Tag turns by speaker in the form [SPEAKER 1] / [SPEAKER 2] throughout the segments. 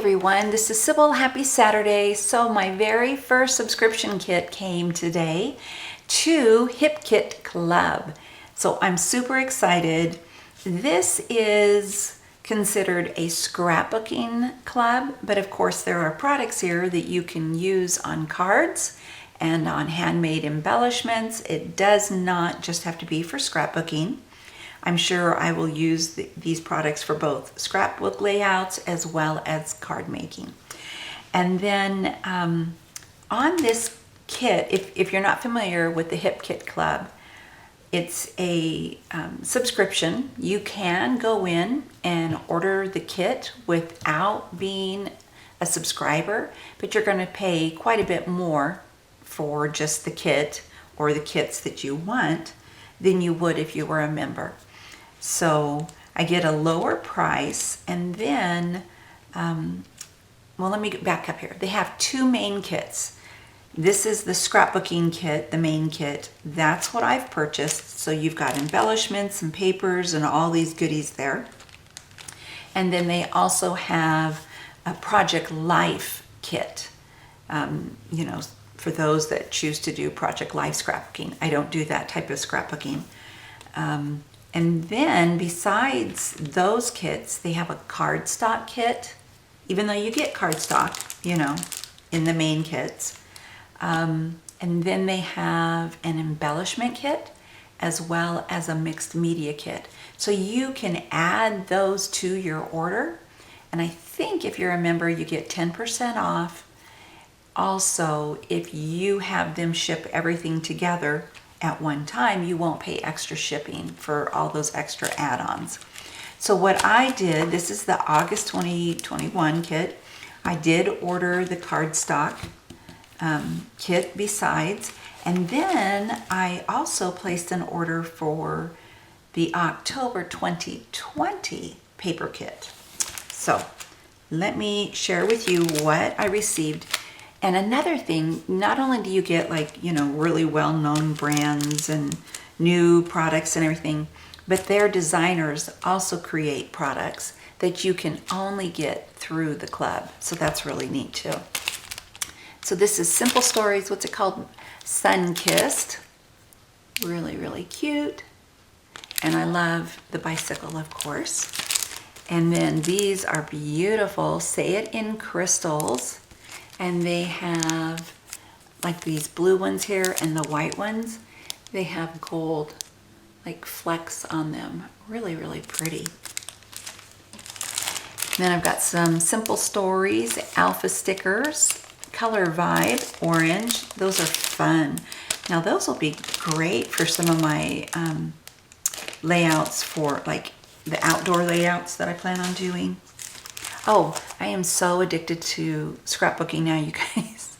[SPEAKER 1] everyone, this is Sybil. Happy Saturday. So my very first subscription kit came today to Hip Kit Club. So I'm super excited. This is considered a scrapbooking club, but of course there are products here that you can use on cards and on handmade embellishments. It does not just have to be for scrapbooking. I'm sure I will use these products for both scrapbook layouts as well as card making. And then on this kit, if you're not familiar with the Hip Kit Club, it's a subscription. You can go in and order the kit without being a subscriber, but you're going to pay quite a bit more for just the kit or the kits that you want than you would if you were a member. So I get a lower price, and then, well, let me back up here. They have two main kits. This is the scrapbooking kit, the main kit. That's what I've purchased. So you've got embellishments and papers and all these goodies there. And then they also have a Project Life kit, you know, for those that choose to do Project Life scrapbooking. I don't do that type of scrapbooking. And then besides those kits, they have a cardstock kit, even though you get cardstock, you know, in the main kits. And then they have an embellishment kit as well as a mixed media kit. So you can add those to your order. And I think if you're a member, you get 10% off. Also, if you have them ship everything together at one time, you won't pay extra shipping for all those extra add-ons. So what I did, this is the August 2021 kit. I did order the cardstock kit besides, and then I also placed an order for the October 2020 paper kit. So let me share with you what I received. And another thing, not only do you get, like, you know, really well-known brands and new products and everything, but their designers also create products that you can only get through the club. So that's really neat too. So this is Simple Stories. What's it called? Sun-Kissed. Really, really cute. And I love the bicycle, of course. And then these are beautiful. Say It in Crystals. And they have like these blue ones here and the white ones. They have gold like flecks on them. Really, really pretty. And then I've got some Simple Stories alpha stickers, Color Vibe orange. Those are fun. Now those will be great for some of my layouts, for like the outdoor layouts that I plan on doing. Oh, I am so addicted to scrapbooking now, you guys.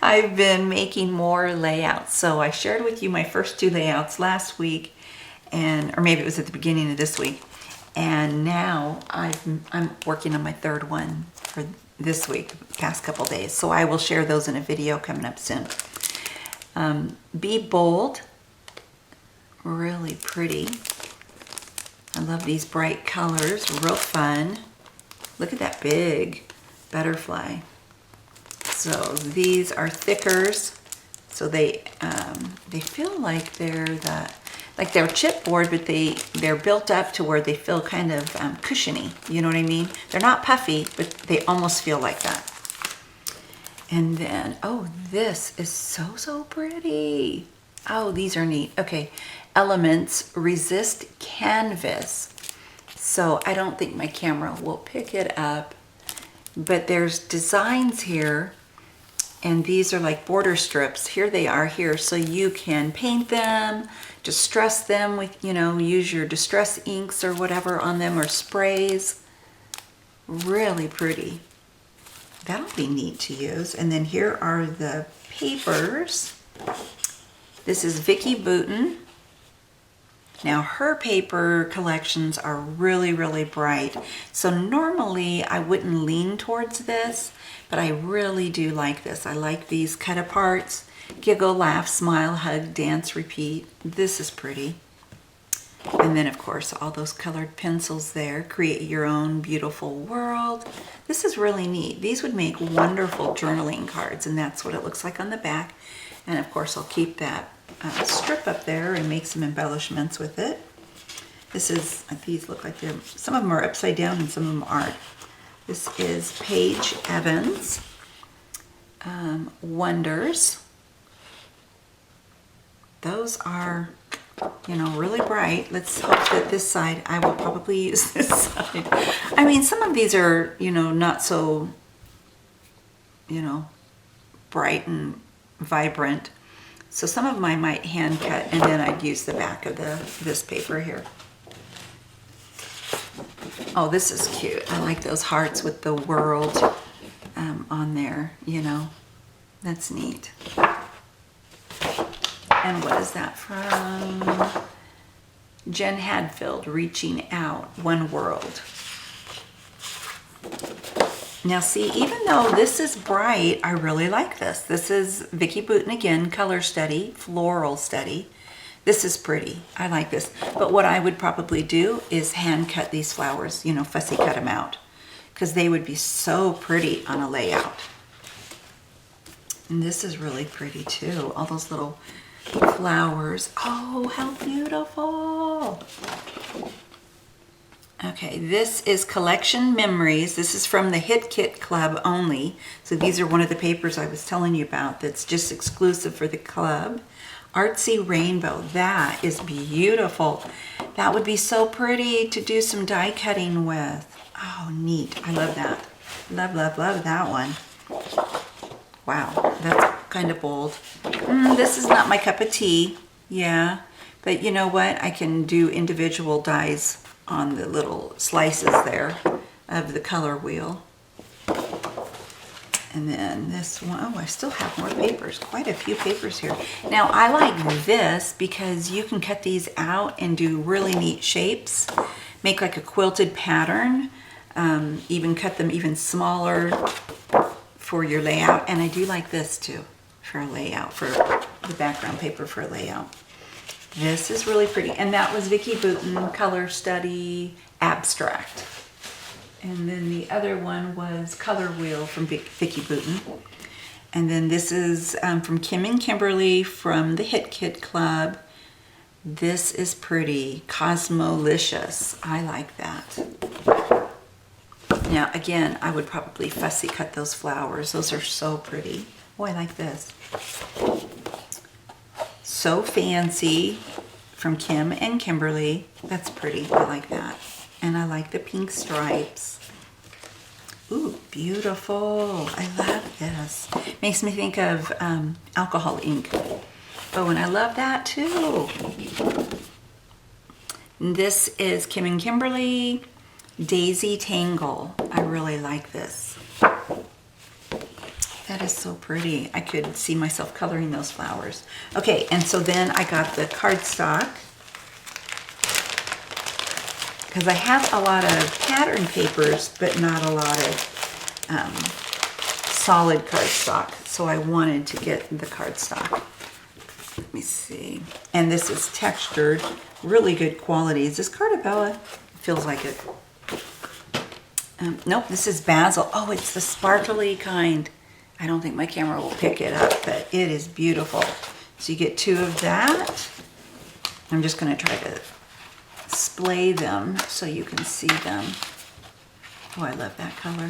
[SPEAKER 1] I've been making more layouts. So I shared with you my first two layouts last week, or maybe it was at the beginning of this week. And now I'm working on my third one for this week, the past couple days. So I will share those in a video coming up soon. Be Bold. Really pretty. I love these bright colors, real fun. Look at that big butterfly. So these are thickers. So they feel like they're chipboard, but they're built up to where they feel kind of cushiony. You know what I mean? They're not puffy, but they almost feel like that. And then, oh, this is so pretty. Oh, these are neat. Okay, Elements Resist Canvas. So I don't think my camera will pick it up, but there's designs here, and these are like border strips. Here they are here, so you can paint them, distress them with, you know, use your distress inks or whatever on them, or sprays. Really pretty. That'll be neat to use. And then here are the papers. This is Vicki Booten. Now her paper collections are really, really bright. So normally I wouldn't lean towards this, but I really do like this. I like these cut aparts. Giggle, laugh, smile, hug, dance, repeat. This is pretty. And then of course all those colored pencils there. Create your own beautiful world. This is really neat. These would make wonderful journaling cards, and that's what it looks like on the back. And of course I'll keep that strip up there and make some embellishments with it. This is, these look like they're, some of them are upside down and some of them aren't. This is Paige Evans Wonders. Those are, you know, really bright. Let's hope that this side, I will probably use this side. I mean, some of these are, you know, not so, you know, bright and vibrant. So some of them I might hand cut, and then I'd use the back of this paper here. Oh, this is cute. I like those hearts with the world on there, you know. That's neat. And what is that from? Jen Hadfield, Reaching Out, One World. Now see, even though this is bright, I really like this. This is Vicki Boutin again, Color Study, Floral Study. This is pretty. I like this. But what I would probably do is hand cut these flowers, you know, fussy cut them out, because they would be so pretty on a layout. And this is really pretty too. All those little flowers. Oh, how beautiful. Okay, this is Collection Memories. This is from the Hit Kit Club only. So these are one of the papers I was telling you about that's just exclusive for the club. Artsy Rainbow. That is beautiful. That would be so pretty to do some die cutting with. Oh, neat. I love that. Love, love, love that one. Wow, that's kind of bold. This is not my cup of tea. Yeah, but you know what? I can do individual dies on the little slices there of the color wheel. And then this one, oh, I still have more papers, quite a few papers here. Now I like this because you can cut these out and do really neat shapes, make like a quilted pattern, even cut them even smaller for your layout. And I do like this too for a layout, for the background paper for a layout. This is really pretty. And that was Vicki Boutin, Color Study Abstract. And then the other one was Color Wheel from Vicki Boutin. And then this is from Kim and Kimberly from the Hit Kit Club. This is pretty. Cosmolicious. I like that. Now again, I would probably fussy cut those flowers. Those are so pretty. Oh, I like this. So Fancy from Kim and Kimberly. That's pretty. I like that. And I like the pink stripes. Ooh, beautiful. I love this. Makes me think of alcohol ink. Oh, and I love that too. This is Kim and Kimberly, Daisy Tangle. I really like this. That is so pretty. I could see myself coloring those flowers. Okay, and so then I got the cardstock, because I have a lot of pattern papers, but not a lot of solid cardstock. So I wanted to get the cardstock. Let me see. And this is textured, really good quality. Is this Cardabella? It feels like it. Nope, this is Basil. Oh, it's the sparkly kind. I don't think my camera will pick it up, but it is beautiful. So you get 2 of that. I'm just going to try to splay them so you can see them. Oh, I love that color.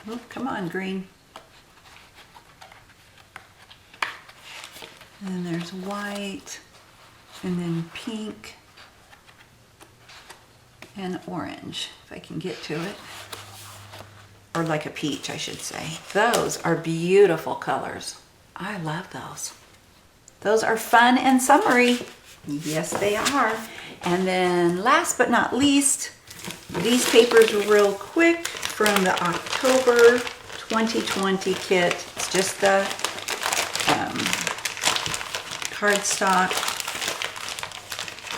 [SPEAKER 1] Oh, come on, green. And then there's white, and then pink, and orange, if I can get to it. Or like a peach, I should say. Those are beautiful colors. I love those. Those are fun and summery. Yes, they are. And then last but not least, these papers real quick from the October 2020 kit. It's just the cardstock.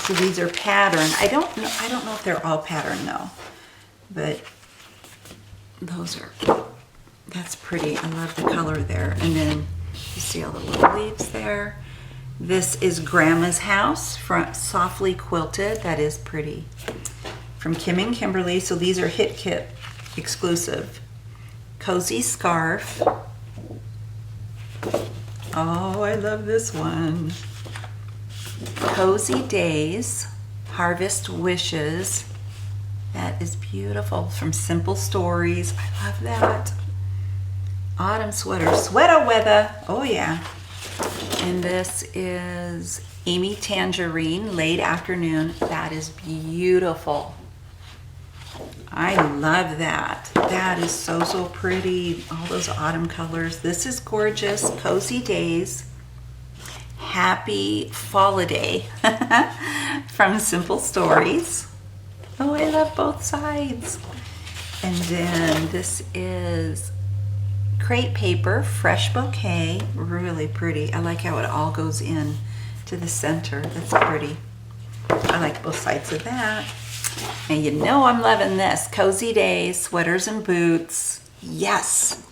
[SPEAKER 1] So these are pattern. I don't know if they're all pattern though, but those are, that's pretty. I love the color there. And then You see all the little leaves there. This is Grandma's House, softly quilted. That is pretty. From Kim and Kimberly. So these are Hip Kit exclusive. Cozy Scarf. Oh, I love this one. Cozy Days, Harvest Wishes. That is beautiful. From Simple Stories. I love that. Autumn Sweater, Sweater Weather. Oh yeah. And this is Amy Tangerine, Late Afternoon. That is beautiful. I love that. That is so, so pretty. All those autumn colors. This is gorgeous. Cozy Days. Happy Fall-a-Day from Simple Stories. Oh, I love both sides. And then this is Crepe Paper, Fresh Bouquet. Really pretty. I like how it all goes in to the center. That's pretty. I like both sides of that. And you know I'm loving this. Cozy Days, Sweaters and Boots. Yes,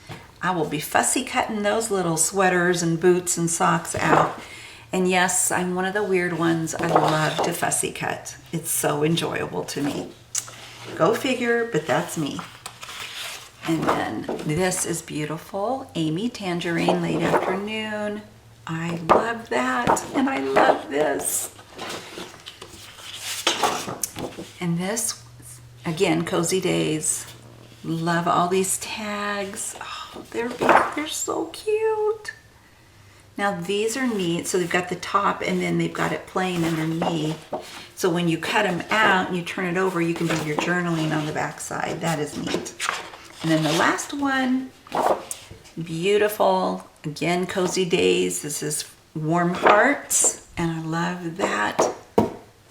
[SPEAKER 1] I will be fussy cutting those little sweaters and boots and socks out. And yes, I'm one of the weird ones. I love to fussy cut. It's so enjoyable to me. Go figure, but that's me. And then this is beautiful. Amy Tangerine, Late Afternoon. I love that. And I love this. And this, again, Cozy Days. Love all these tags. Oh, they're so cute. Now these are neat. So they've got the top and then they've got it plain underneath. So when you cut them out and you turn it over, you can do your journaling on the back side. That is neat. And then the last one, beautiful. Again, Cozy Days. This is Warm Hearts. And I love that.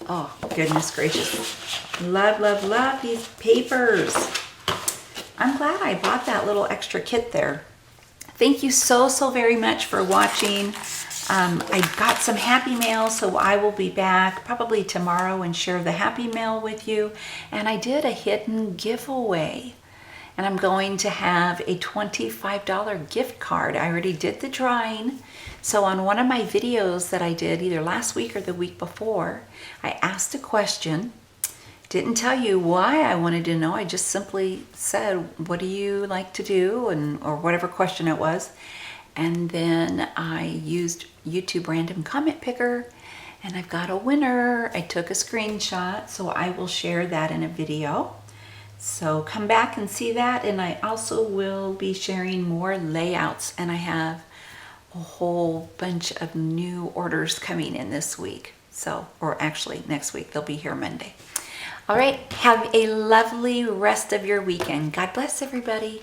[SPEAKER 1] Oh, goodness gracious. Love, love, love these papers. I'm glad I bought that little extra kit there. Thank you so, so very much for watching. I got some Happy Mail, so I will be back probably tomorrow and share the Happy Mail with you. And I did a hidden giveaway. And I'm going to have a $25 gift card. I already did the drawing. So on one of my videos that I did either last week or the week before, I asked a question. Didn't tell you why I wanted to know. I just simply said, what do you like to do? Or whatever question it was. And then I used YouTube Random Comment Picker and I've got a winner. I took a screenshot, so I will share that in a video. So come back and see that. And I also will be sharing more layouts, and I have a whole bunch of new orders coming in this week. So, or actually next week, they'll be here Monday. All right, have a lovely rest of your weekend. God bless everybody.